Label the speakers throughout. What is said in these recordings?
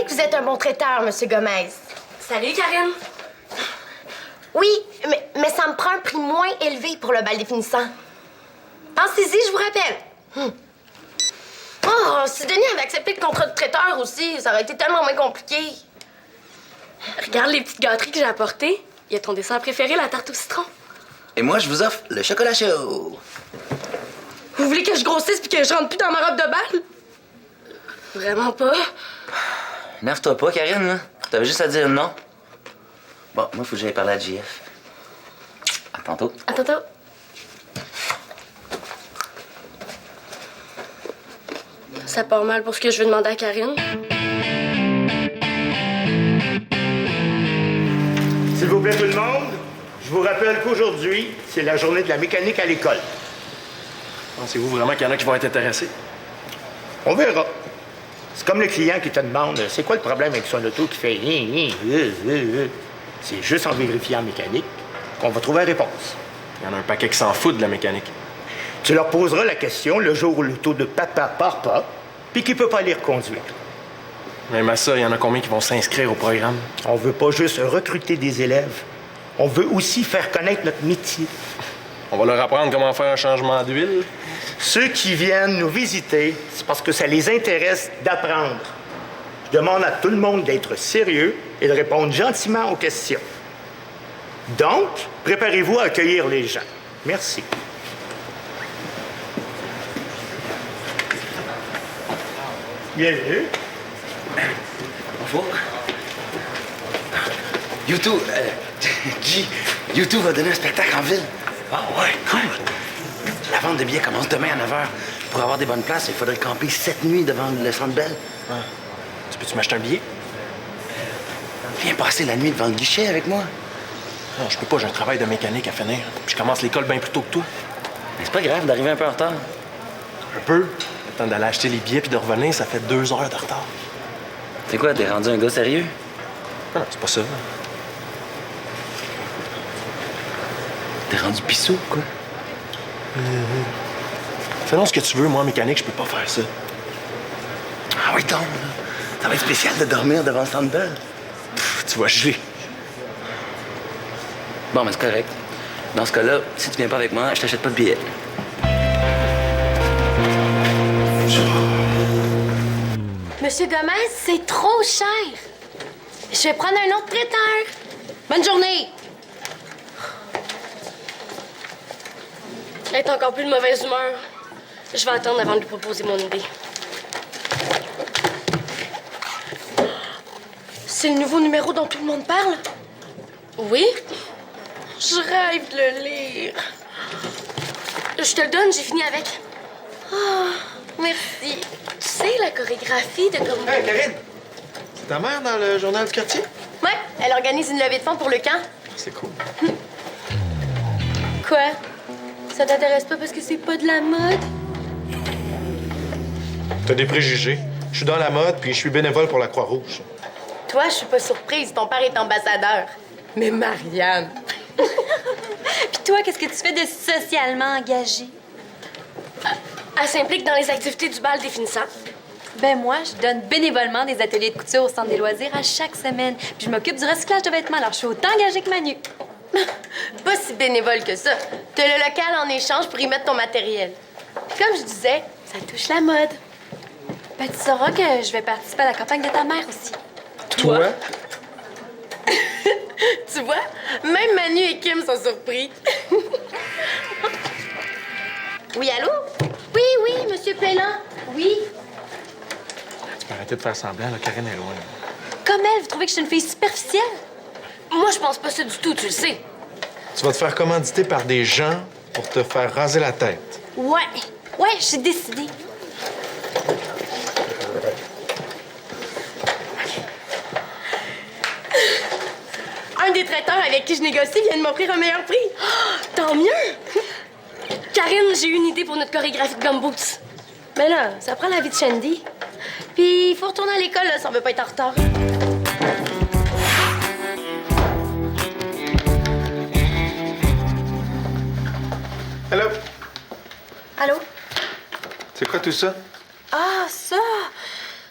Speaker 1: Vous êtes un bon traiteur, Monsieur Gomez.
Speaker 2: Salut, Karine.
Speaker 1: Oui, mais ça me prend un prix moins élevé pour le bal définissant. Pensez-y, je vous rappelle. Oh, si Denis avait accepté le contrat de traiteur aussi, ça aurait été tellement moins compliqué.
Speaker 2: Regarde les petites gâteries que j'ai apportées. Il y a ton dessert préféré, la tarte au citron.
Speaker 3: Et moi, je vous offre le chocolat chaud.
Speaker 2: Vous voulez que je grossisse puis que je rentre plus dans ma robe de bal? Vraiment pas.
Speaker 3: Nerve-toi pas, Karine, là. T'avais juste à dire non. Bon, moi, faut que j'aille parler à JF. À tantôt.
Speaker 2: À tantôt. Ça part mal pour ce que je veux demander à Karine.
Speaker 4: S'il vous plaît, tout le monde, je vous rappelle qu'aujourd'hui, c'est la journée de la mécanique à l'école.
Speaker 5: Pensez-vous vraiment qu'il y en a qui vont être intéressés?
Speaker 4: On verra. C'est comme le client qui te demande c'est quoi le problème avec son auto qui fait C'est juste en vérifiant en mécanique qu'on va trouver la réponse.
Speaker 5: Il y en a un paquet qui s'en fout de la mécanique.
Speaker 4: Tu leur poseras la question le jour où l'auto de papa part pas, puis qu'il peut pas les reconduire.
Speaker 5: Même à ça, il y en a combien qui vont s'inscrire au programme?
Speaker 4: On veut pas juste recruter des élèves. On veut aussi faire connaître notre métier.
Speaker 5: On va leur apprendre comment faire un changement d'huile.
Speaker 4: Ceux qui viennent nous visiter, c'est parce que ça les intéresse d'apprendre. Je demande à tout le monde d'être sérieux et de répondre gentiment aux questions. Donc, préparez-vous à accueillir les gens. Merci. Bienvenue.
Speaker 3: Bonjour. YouTube, YouTube va donner un spectacle en ville. Ah ouais, cool. La vente de billets commence demain à 9h. Pour avoir des bonnes places, il faudrait camper 7 nuits devant le Centre Bell.
Speaker 5: Ah. Tu peux-tu m'acheter un billet?
Speaker 3: Viens passer la nuit devant le guichet avec moi.
Speaker 5: Non, je peux pas, j'ai un travail de mécanique à finir. Puis je commence l'école bien plus tôt que toi.
Speaker 3: Mais c'est pas grave d'arriver un peu en retard.
Speaker 5: Un peu. Le temps d'aller acheter les billets puis de revenir, ça fait 2 heures de retard.
Speaker 3: C'est quoi, t'es rendu un gars sérieux?
Speaker 5: Non, c'est pas ça.
Speaker 3: T'es rendu pissou, quoi?
Speaker 5: Fais donc ce que tu veux, moi, en mécanique, je peux pas faire ça.
Speaker 3: Ah oui, donc, ça va être spécial de dormir devant le Centre Bell.
Speaker 5: Tu vas geler.
Speaker 3: Bon, mais c'est correct. Dans ce cas-là, si tu viens pas avec moi, je t'achète pas de billets.
Speaker 1: Monsieur Gomez, c'est trop cher. Je vais prendre un autre traiteur. Bonne journée.
Speaker 2: Elle est encore plus de mauvaise humeur. Je vais attendre avant de lui proposer mon idée. C'est le nouveau numéro dont tout le monde parle? Oui? Je rêve de le lire. Je te le donne, j'ai fini avec. Ah, merci. Tu sais, la chorégraphie de comme...
Speaker 5: Hey, Karine! C'est ta mère dans le journal du quartier?
Speaker 1: Ouais, elle organise une levée de fonds pour le camp.
Speaker 5: C'est cool.
Speaker 1: Quoi? Ça t'intéresse pas parce que c'est pas de la mode?
Speaker 6: T'as des préjugés. Je suis dans la mode, puis je suis bénévole pour la Croix-Rouge.
Speaker 1: Toi, je suis pas surprise. Ton père est ambassadeur. Mais Marianne...
Speaker 7: Puis toi, qu'est-ce que tu fais de socialement engagé?
Speaker 2: Elle s'implique dans les activités du bal définissant.
Speaker 7: Ben moi, je donne bénévolement des ateliers de couture au centre des loisirs à chaque semaine. Puis je m'occupe du recyclage de vêtements, alors je suis autant engagée que Manu.
Speaker 1: Pas si bénévole que ça. T'as le local en échange pour y mettre ton matériel. Puis comme je disais, ça touche la mode.
Speaker 7: Ben tu sauras que je vais participer à la campagne de ta mère aussi.
Speaker 5: Toi?
Speaker 1: Tu vois, même Manu et Kim sont surpris. Oui, allô? Oui, Monsieur Pellin. Oui.
Speaker 5: Tu peux arrêter de faire semblant, là, Karine est loin.
Speaker 7: Comme elle, vous trouvez que je suis une fille superficielle?
Speaker 2: Moi, je pense pas ça du tout, tu le sais.
Speaker 6: Tu vas te faire commanditer par des gens pour te faire raser la tête.
Speaker 7: Ouais, je suis décidée.
Speaker 2: Un des traiteurs avec qui je négocie vient de m'offrir un meilleur prix. Oh, tant mieux! Karine, j'ai une idée pour notre chorégraphie de gumboots. Mais là, ça prend la vie de Shandy. Puis il faut retourner à l'école là, si on veut pas être en retard.
Speaker 6: Allô?
Speaker 8: Allô?
Speaker 6: C'est quoi tout ça?
Speaker 8: Ah, ça!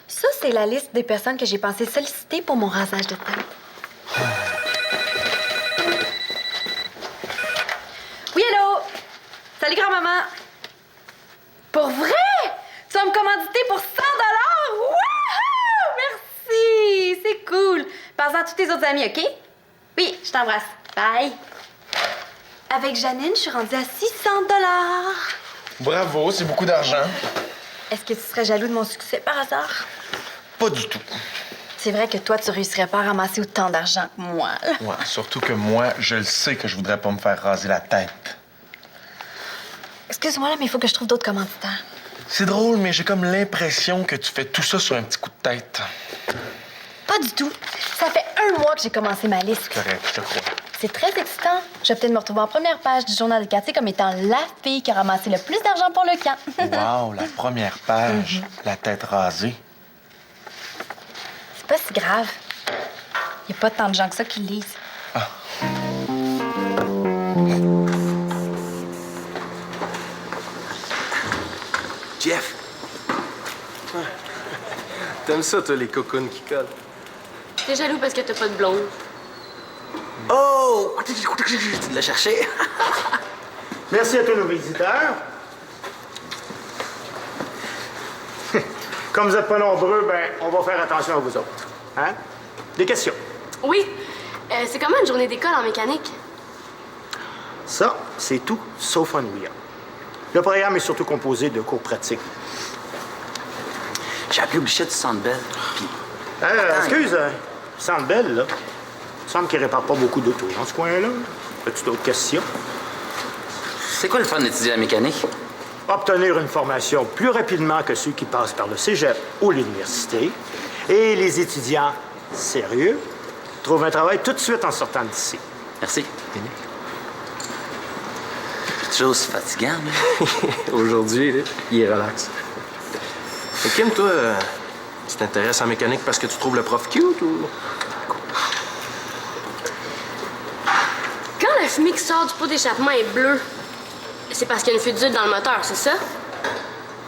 Speaker 8: Ça, c'est la liste des personnes que j'ai pensé solliciter pour mon rasage de tête. Oui, allô? Salut, grand-maman! Pour vrai? Tu vas me commanditer pour 100 $? Wouhou! Merci! C'est cool! Pense-en à tous tes autres amis, OK? Oui, je t'embrasse. Bye! Avec Janine, je suis rendue à 600 $.
Speaker 6: Bravo, c'est beaucoup d'argent.
Speaker 8: Est-ce que tu serais jaloux de mon succès par hasard?
Speaker 6: Pas du tout.
Speaker 8: C'est vrai que toi, tu réussirais pas à ramasser autant d'argent que moi, là.
Speaker 6: Ouais, surtout que moi, je le sais que je voudrais pas me faire raser la tête.
Speaker 8: Excuse-moi, là, mais il faut que je trouve d'autres commanditaires.
Speaker 6: C'est drôle, mais j'ai comme l'impression que tu fais tout ça sur un petit coup de tête.
Speaker 8: Pas du tout. Ça fait 1 mois que j'ai commencé ma liste.
Speaker 6: Correct, je te crois.
Speaker 8: C'est très excitant. Je vais peut-être me retrouver en première page du journal des quartiers comme étant la fille qui a ramassé le plus d'argent pour le camp.
Speaker 6: Wow, la première page, la tête rasée.
Speaker 8: C'est pas si grave. Il y a pas tant de gens que ça qui le lisent.
Speaker 3: Jeff,
Speaker 5: T'aimes ça, toi, les cocons qui collent?
Speaker 2: T'es jaloux parce que t'as pas de blonde.
Speaker 3: oh! Tu l'as cherché?
Speaker 4: Merci à tous nos visiteurs. Comme vous n'êtes pas nombreux, ben, on va faire attention à vous autres. Hein? Des questions?
Speaker 2: Oui. C'est comment une journée d'école en mécanique?
Speaker 4: Ça, c'est tout sauf ennuyant. Le programme est surtout composé de cours pratiques.
Speaker 3: J'ai appelé au guichet du Centre Bell. Puis,
Speaker 4: Excuse, Centre Bell, là. Il semble qu'il répare pas beaucoup d'autos dans ce coin-là. As-tu d'autres questions?
Speaker 3: c'est quoi le fun d'étudier la mécanique?
Speaker 4: Obtenir une formation plus rapidement que ceux qui passent par le cégep ou l'université. Et les étudiants sérieux trouvent un travail tout de suite en sortant d'ici.
Speaker 3: Merci. C'est toujours aussi fatigant, mais...
Speaker 5: Aujourd'hui, là, il est relax. Et Kim, toi, tu t'intéresses en mécanique parce que tu trouves le prof cute ou...
Speaker 2: Quand la fumée qui sort du pot d'échappement est bleue, c'est parce qu'il y a une fuite d'huile dans le moteur, c'est ça?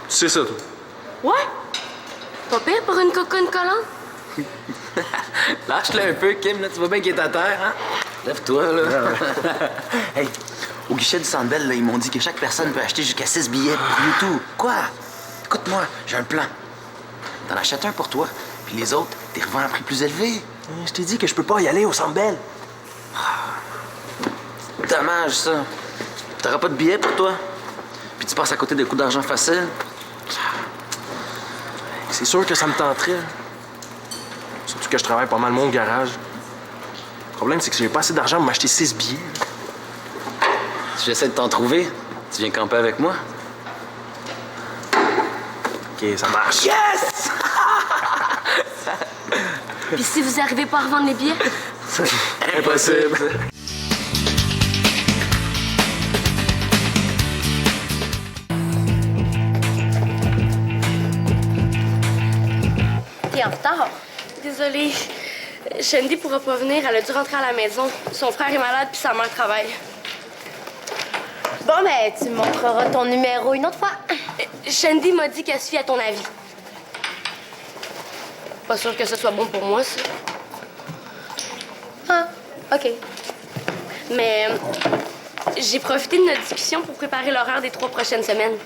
Speaker 5: C'est ça, toi.
Speaker 2: Ouais. Pas pire pour une cocoune collante?
Speaker 3: Lâche-le un peu, Kim, là. Tu vois bien qu'il est à terre, hein? Lève-toi, là. Hey, au guichet du Centre Bell, là, ils m'ont dit que chaque personne peut acheter jusqu'à 6 billets pour YouTube. Quoi? Écoute-moi, j'ai un plan. T'en achètes un pour toi, puis les autres, t'es revends à un prix plus élevé.
Speaker 5: Je t'ai dit que je peux pas y aller au Centre Bell.
Speaker 3: Dommage, ça. T'auras pas de billets pour toi. Puis tu passes à côté de coups d'argent facile.
Speaker 5: C'est sûr que ça me tenterait. Surtout que je travaille pas mal moins au garage. Le problème, c'est que j'ai pas assez d'argent pour m'acheter 6 billets.
Speaker 3: Si j'essaie de t'en trouver, tu viens camper avec moi?
Speaker 5: OK, ça marche.
Speaker 3: Yes!
Speaker 2: Puis si vous arrivez pas à revendre les billets?
Speaker 3: Impossible.
Speaker 8: T'es en retard.
Speaker 2: Désolée. Shandy pourra pas venir, elle a dû rentrer à la maison. Son frère est malade puis sa mère travaille.
Speaker 1: Bon, ben, tu me montreras ton numéro une autre fois.
Speaker 2: Shandy m'a dit qu'elle se fie à ton avis. Pas sûr que ce soit bon pour moi, ça.
Speaker 1: Ah, OK.
Speaker 2: Mais j'ai profité de notre discussion pour préparer l'horaire des 3 prochaines semaines.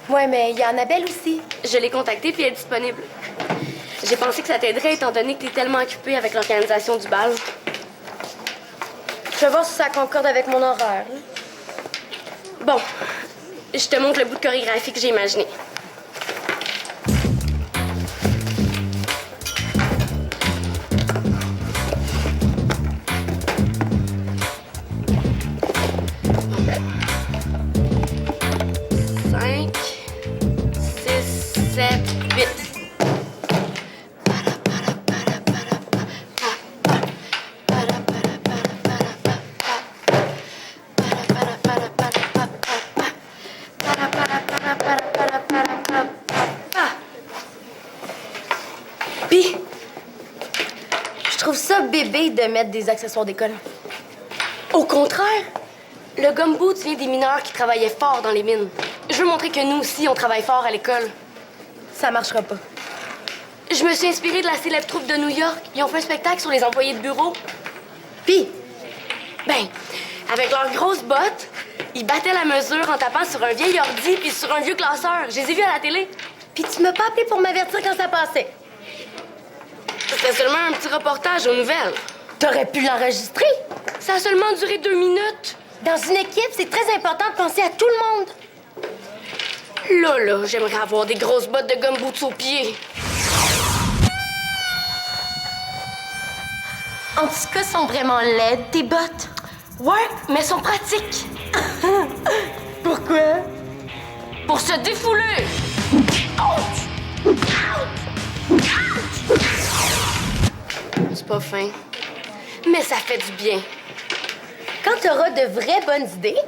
Speaker 1: Ouais, mais il y a Annabelle aussi.
Speaker 2: Je l'ai contactée puis elle est disponible. J'ai pensé que ça t'aiderait étant donné que t'es tellement occupée avec l'organisation du bal.
Speaker 1: Je vais voir si ça concorde avec mon horaire. là.
Speaker 2: Bon, je te montre le bout de chorégraphie que j'ai imaginé.
Speaker 1: Puis, je trouve ça bébé de mettre des accessoires d'école. Au contraire, le gumboot vient des mineurs qui travaillaient fort dans les mines. Je veux montrer que nous aussi, on travaille fort à l'école. Ça marchera pas. Je me suis inspirée de la célèbre troupe de New York. Ils ont fait un spectacle sur les employés de bureau. Puis, ben, avec leurs grosses bottes, ils battaient la mesure en tapant sur un vieil ordi puis sur un vieux classeur. Je les ai vus à la télé. Puis tu m'as pas appelé pour m'avertir quand ça passait. C'était seulement un petit reportage aux nouvelles. T'aurais pu l'enregistrer. Ça a seulement duré 2 minutes. Dans une équipe, c'est très important de penser à tout le monde. Là, j'aimerais avoir des grosses bottes de gumboots aux pieds. En tout cas, sont vraiment laides, tes bottes. Ouais, mais sont pratiques. Pourquoi? Pour se défouler. C'est pas fin, mais ça fait du bien. Quand tu auras de vraies bonnes idées,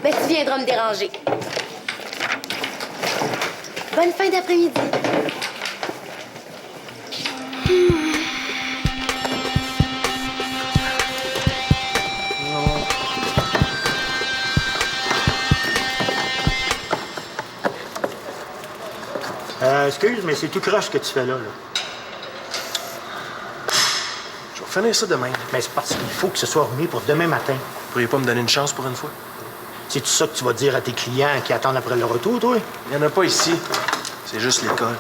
Speaker 1: ben tu viendras me déranger. Bonne fin d'après-midi.
Speaker 4: Excuse, mais c'est tout croche ce que tu fais là.
Speaker 5: Je vais finir ça demain.
Speaker 4: Mais c'est parce qu'il faut que ce soit remis pour demain matin.
Speaker 5: Vous pourriez pas me donner une chance pour une fois?
Speaker 4: C'est tout ça que tu vas dire à tes clients qui attendent après le retour, toi?
Speaker 5: Il y en a pas ici. C'est juste l'école.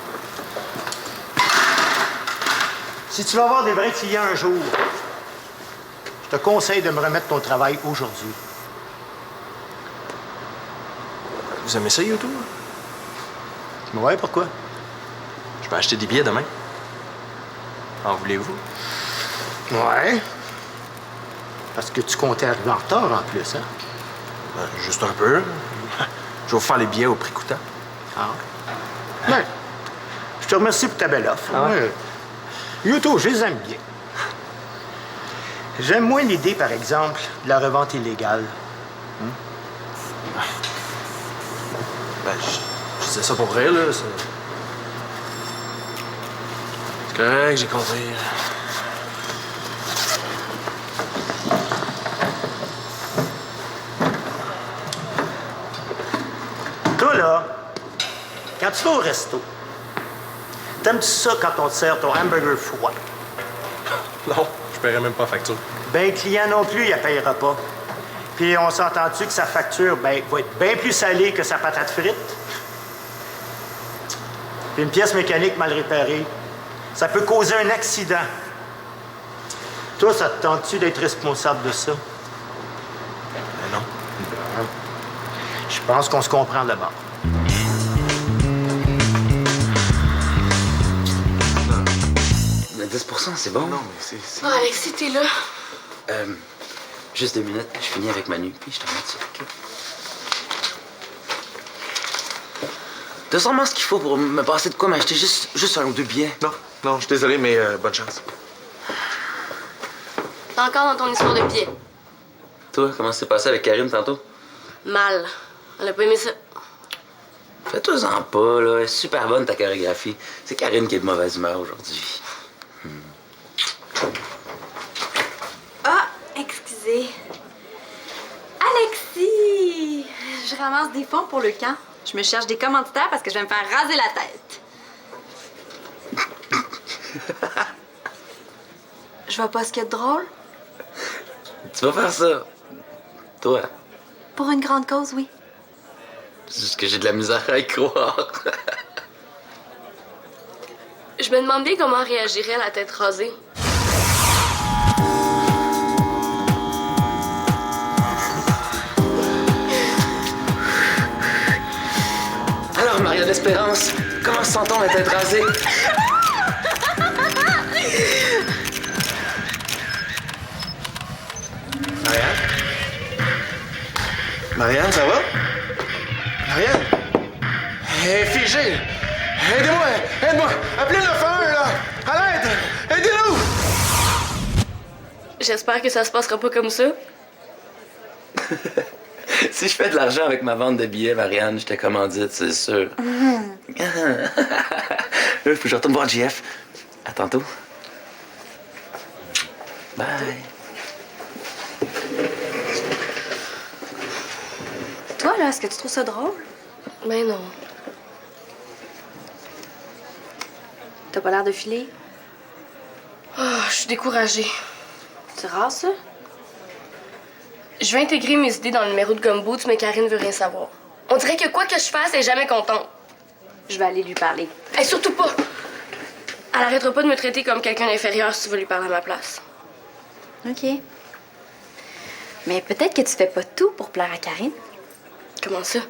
Speaker 4: Si tu vas avoir des vrais clients un jour, je te conseille de me remettre ton travail aujourd'hui.
Speaker 5: Vous aimez ça, YouTube?
Speaker 4: Ouais, pourquoi?
Speaker 5: Je vais acheter des billets demain. En voulez-vous?
Speaker 4: Ouais. Parce que tu comptais arriver en retard en plus, hein?
Speaker 5: Ben, juste un peu. Je vais vous faire les billets au prix coûtant.
Speaker 4: Ah. Ben, je te remercie pour ta belle offre.
Speaker 5: Ah ouais?
Speaker 4: Ouais. YouTube, je les aime bien. J'aime moins l'idée, par exemple, de la revente illégale.
Speaker 5: Ben, je disais ça pour vrai, là. C'est correct, j'ai compris.
Speaker 4: Toi, là, quand tu vas au resto, t'aimes-tu ça quand on te sert ton hamburger froid?
Speaker 5: Non, je paierai même pas la facture.
Speaker 4: Ben, le client non plus, il ne payera pas. Puis on s'entend-tu que sa facture, ben, va être bien plus salée que sa patate frite? Puis une pièce mécanique mal réparée, ça peut causer un accident. Toi, ça te tente-tu d'être responsable de ça?
Speaker 5: Ben non.
Speaker 4: Je pense qu'on se comprend d'abord.
Speaker 3: Le 10%, c'est bon.
Speaker 5: Non, mais c'est...
Speaker 1: Oh, Alexis, t'es là.
Speaker 3: Juste 2 minutes, je finis avec Manu, puis je te remets ça. OK? T'as sûrement ce qu'il faut pour me passer de quoi m'acheter juste 1 ou 2 billets.
Speaker 6: Non, je suis désolé, mais bonne chance.
Speaker 1: T'es encore dans ton histoire de pied.
Speaker 3: Toi, comment ça s'est passé avec Karine tantôt?
Speaker 1: Mal. Elle a pas aimé ça.
Speaker 3: Fais-toi-en pas, là. Elle est super bonne, ta chorégraphie. C'est Karine qui est de mauvaise humeur aujourd'hui.
Speaker 8: Ah, excusez. Alexis! Je ramasse des fonds pour le camp. Je me cherche des commanditaires parce que je vais me faire raser la tête. Je vois pas ce qu'il y a de drôle.
Speaker 3: Tu vas faire ça. Toi.
Speaker 8: Pour une grande cause, oui.
Speaker 3: C'est juste que j'ai de la misère à y croire.
Speaker 1: Je me demande bien comment réagirait la tête rasée.
Speaker 3: Alors, Maria d'Espérance, comment se sent-on la tête rasée? Marianne? Marianne, ça va?
Speaker 6: Marianne! Elle est figée! Aidez-moi! Aide-moi! Appelez le feu, là! À l'aide! Aidez-nous!
Speaker 1: J'espère que ça se passera pas comme ça.
Speaker 3: Si je fais de l'argent avec ma vente de billets, Marianne, je te commandite, c'est sûr. Faut que je retourne voir JF. À tantôt. Bye.
Speaker 7: Toi, là, est-ce que tu trouves ça drôle?
Speaker 2: Ben non.
Speaker 7: T'as pas l'air de filer?
Speaker 2: Je suis découragée.
Speaker 7: C'est rare, ça?
Speaker 2: Je vais intégrer mes idées dans le numéro de Gumboots, mais Karine veut rien savoir. On dirait que quoi que je fasse, elle est jamais contente.
Speaker 7: Je vais aller lui parler.
Speaker 2: Et surtout pas. Elle arrêtera pas de me traiter comme quelqu'un d'inférieur si tu veux lui parler à ma place.
Speaker 7: OK. Mais peut-être que tu fais pas tout pour plaire à Karine.
Speaker 2: Comment ça?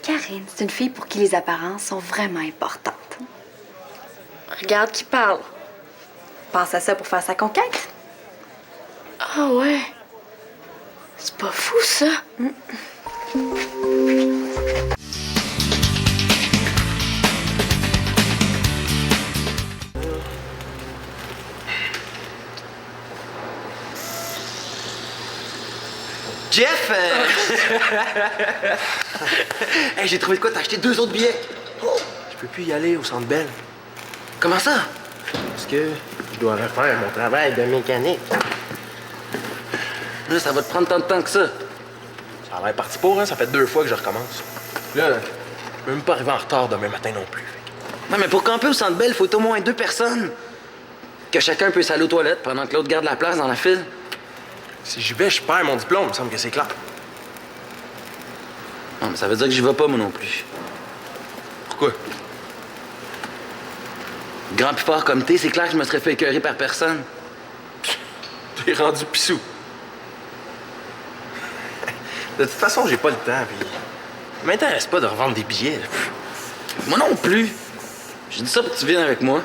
Speaker 7: Karine, c'est une fille pour qui les apparences sont vraiment importantes.
Speaker 2: Regarde qui parle.
Speaker 7: Pense à ça pour faire sa conquête.
Speaker 2: Ah ouais. C'est pas fou, ça.
Speaker 3: Jeff! Hey, j'ai trouvé de quoi? T'as acheté 2 autres billets. Oh.
Speaker 5: Je peux plus y aller au Centre Bell.
Speaker 3: Comment ça?
Speaker 5: Parce que je dois refaire mon travail de mécanique.
Speaker 3: Là, ça va te prendre tant de temps que ça.
Speaker 5: Ça a l'air parti pour, hein? Ça fait 2 fois que je recommence. Là, je peux même pas arriver en retard demain matin non plus.
Speaker 3: Non, mais pour camper au Centre Bell, il faut au moins 2 personnes. Que chacun puisse aller aux toilettes pendant que l'autre garde la place dans la file.
Speaker 5: Si j'y vais, je perds mon diplôme. Il me semble que c'est clair.
Speaker 3: Non, mais ça veut dire que j'y vais pas, moi non plus.
Speaker 5: Pourquoi?
Speaker 3: Grand pis fort comme t'es, c'est clair que je me serais fait écœurer par personne.
Speaker 5: T'es rendu pissou. De toute façon, j'ai pas le temps, puis... Ça m'intéresse pas de revendre des billets.
Speaker 3: Moi non plus. J'ai dit ça pour que tu viennes avec moi.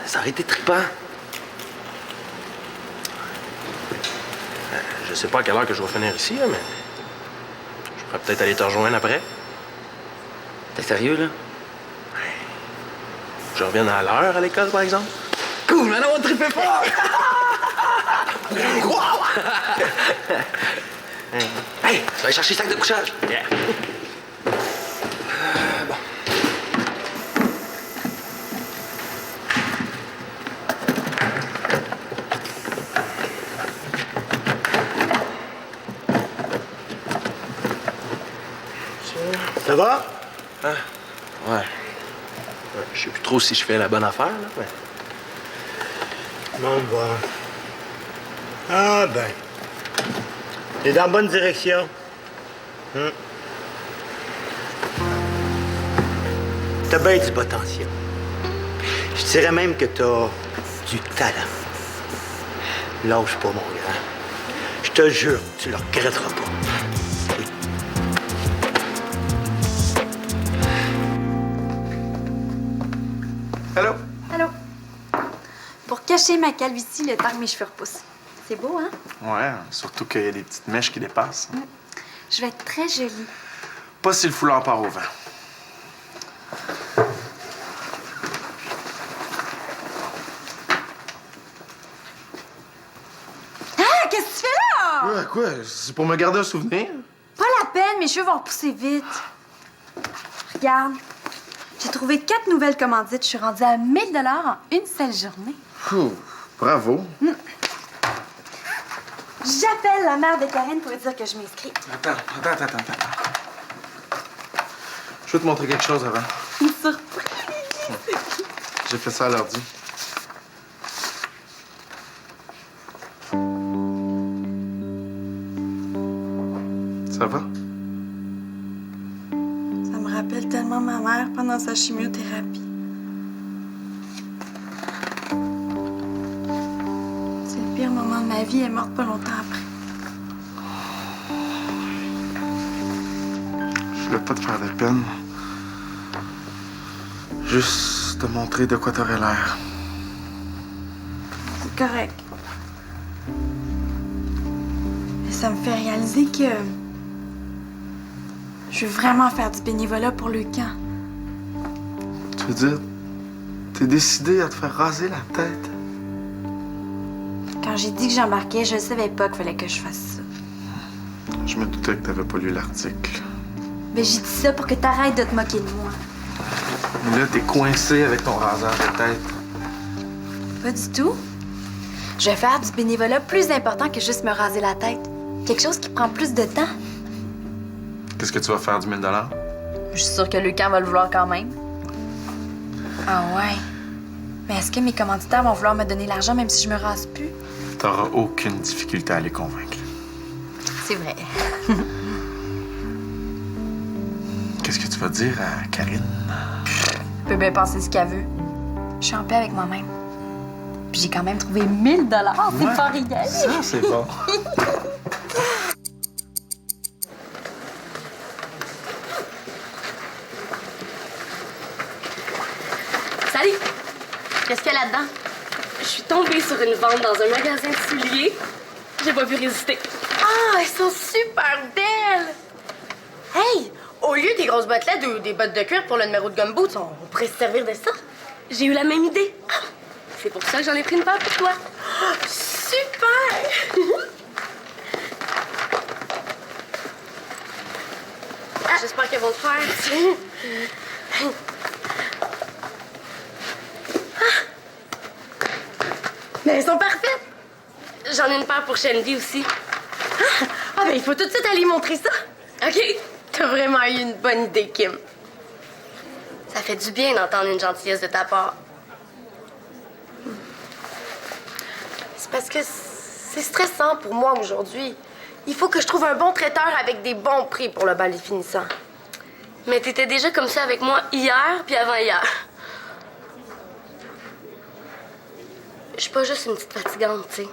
Speaker 3: Ça aurait été trippant.
Speaker 5: Je sais pas à quelle heure que je vais finir ici, là, mais... Je pourrais peut-être aller te rejoindre après.
Speaker 3: T'es sérieux, là?
Speaker 5: Je reviens à l'heure à l'école, par exemple.
Speaker 3: Cool, maintenant on va tripper fort! Hey, tu vas aller chercher le sac de couchage.
Speaker 5: Yeah.
Speaker 3: Bon.
Speaker 4: Ça va?
Speaker 5: Ouais. Je sais plus trop si je fais la bonne affaire, là, mais...
Speaker 4: Bon, bon. Ah, ben. T'es dans la bonne direction. T'as bien du potentiel. Je dirais même que t'as du talent. Lâche pas, mon grand. Je te jure, tu le regretteras pas.
Speaker 6: Allô?
Speaker 7: Allô? Pour cacher ma calvitie, le temps que mes cheveux repoussent. C'est beau, hein?
Speaker 6: Ouais, surtout qu'il y a des petites mèches qui dépassent.
Speaker 7: Je vais être très jolie.
Speaker 6: Pas si le foulard part au vent.
Speaker 8: Ah, qu'est-ce que tu fais là?
Speaker 6: Ouais, quoi? C'est pour me garder un souvenir?
Speaker 8: Pas la peine, mes cheveux vont repousser vite. Regarde, j'ai trouvé 4 nouvelles commandites. Je suis rendue à 1 000 $ en une seule journée.
Speaker 6: Ouh, bravo.
Speaker 8: J'appelle la mère de Karine pour lui dire que je m'inscris.
Speaker 6: Attends. Je vais te montrer quelque chose avant.
Speaker 8: Une surprise.
Speaker 6: J'ai fait ça à l'ordi. Ça va?
Speaker 8: Ça me rappelle tellement ma mère pendant sa chimiothérapie. C'est le pire moment de ma vie. Elle est morte pas longtemps après.
Speaker 6: Je voulais pas te faire de peine. Juste te montrer de quoi t'aurais l'air.
Speaker 8: C'est correct. Mais ça me fait réaliser que je veux vraiment faire du bénévolat pour le camp.
Speaker 6: Tu veux dire, t'es décidé à te faire raser la tête?
Speaker 8: Quand j'ai dit que j'embarquais, je savais pas qu'il fallait que je fasse ça.
Speaker 6: Je me doutais que t'avais pas lu l'article.
Speaker 8: Mais j'ai dit ça pour que t'arrêtes de te moquer de moi.
Speaker 6: Et là, t'es coincé avec ton rasoir de tête.
Speaker 8: Pas du tout. Je vais faire du bénévolat plus important que juste me raser la tête. Quelque chose qui prend plus de temps.
Speaker 6: Qu'est-ce que tu vas faire du 1000 $?
Speaker 8: Je suis sûre que Lucan va le vouloir quand même. Ah ouais. Mais est-ce que mes commanditaires vont vouloir me donner l'argent même si je me rase plus?
Speaker 6: T'auras aucune difficulté à les convaincre.
Speaker 8: C'est vrai.
Speaker 6: Qu'est-ce que tu vas dire à Karine?
Speaker 8: Elle peut bien penser ce qu'elle veut. Je suis en paix avec moi-même. Puis j'ai quand même trouvé 1000 $. C'est pas rien.
Speaker 6: Ça, c'est bon.
Speaker 2: Salut!
Speaker 1: Qu'est-ce qu'il y a là-dedans?
Speaker 2: Je suis tombée sur une vente dans un magasin de souliers. J'ai pas pu résister.
Speaker 1: Ah, elles sont super belles! Hey! Au lieu des grosses bottelettes ou des bottes de cuir pour le numéro de gumboots, on pourrait se servir de ça.
Speaker 2: J'ai eu la même idée. C'est pour ça que j'en ai pris une paire pour toi.
Speaker 1: Super!
Speaker 2: J'espère qu'elles vont te faire.
Speaker 1: Mais elles sont parfaites!
Speaker 2: J'en ai une paire pour Shandy aussi.
Speaker 1: Ah, ben il faut tout de suite aller montrer ça.
Speaker 2: OK.
Speaker 1: T'as vraiment eu une bonne idée, Kim.
Speaker 2: Ça fait du bien d'entendre une gentillesse de ta part.
Speaker 1: C'est parce que c'est stressant pour moi aujourd'hui. Il faut que je trouve un bon traiteur avec des bons prix pour le bal des finissants.
Speaker 2: Mais t'étais déjà comme ça avec moi hier puis avant-hier. Je suis pas juste une petite fatigante, tu sais.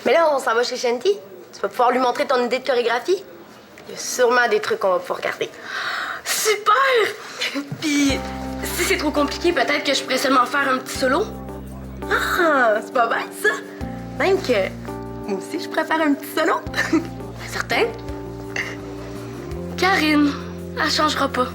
Speaker 1: Mais là, on s'en va chez Shanty. Tu vas pouvoir lui montrer ton idée de chorégraphie. Il y a sûrement des trucs qu'on va pouvoir regarder.
Speaker 2: Super! Puis, si c'est trop compliqué, peut-être que je pourrais seulement faire un petit solo.
Speaker 1: Ah, c'est pas bête, ça. Même que moi aussi, je pourrais faire un petit solo.
Speaker 2: Certain? Karine, elle changera pas.